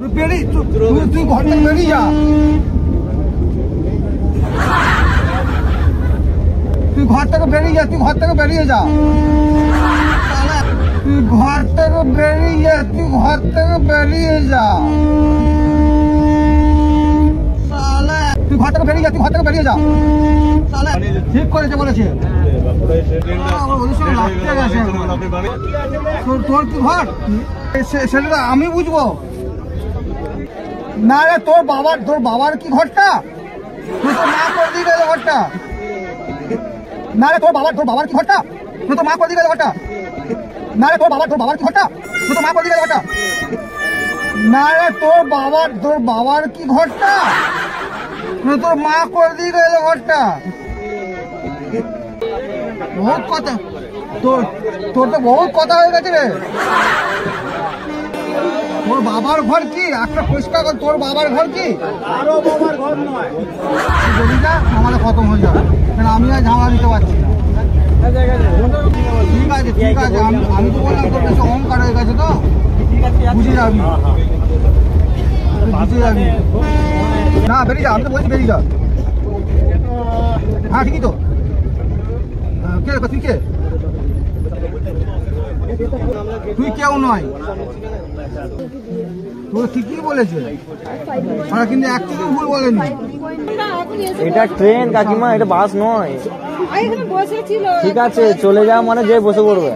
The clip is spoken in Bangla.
তুই ঘর থেকে বেরিয়ে যা, তুই ঘর থেকে বেরিয়ে যা, তুই ঘর থেকে বেরিয়ে যা, তুই ঘর থেকে বেরিয়ে যা, তুই ঘর থেকে বেরিয়ে যা, তুই ঘর থেকে বেরিয়ে যা, তুই ঘর থেকে বেরিয়ে যা। ঠিক করেছে বলেছে, তোর কি ঘর সেটা আমি বুঝবো না রে। তোর বাবার কি ঘরটা? তুই তো মা করে দিয়ে গেল ঘরটা। না রে তোর বাবার কি ঘরটা? তুই তো মা করে দিয়ে গেল ঘরটা। না রে তোর বাবার কি ঘরটা? তুই তো মা করে দিয়ে গেল ঘরটা। না রে তোর বাবার কি ঘরটা? তুই তোর মা করে দিয়ে গেল ঘরটা। বহুত কথা, তোর তো বহুত কথা হয়ে গেছে রে। তোর বাবার ঘর কি? একটা পরিষ্কার কর, তোর বাবার ঘর কি? আরো বাবার ঘর নয়, যদি না আমাদের খতম হয়ে যাবে, কারণ আমি আর ঝামেলা দিতে পারছি না। ঠিক আছে ঠিক আছে, আমি তো বললাম তোর কাছে অহংকার হয়ে গেছে, তো বুঝে যাবি, বুঝে যাবি। না বেরিয়ে যা, আমি তো বলছি বেরিয়ে যা। হ্যাঁ ঠিকই তো। কে তুই কে? তুই কেউ নয়, তোর ঠিকই বলেছে, আমরা কিন্তু একটুকু ভুল বলেনি। এটা ট্রেন কাকিমা, এটা বাস নয়। এখানে বসেছিল। ঠিক আছে চলে যাওয়া মানে যে বসে পড়বে।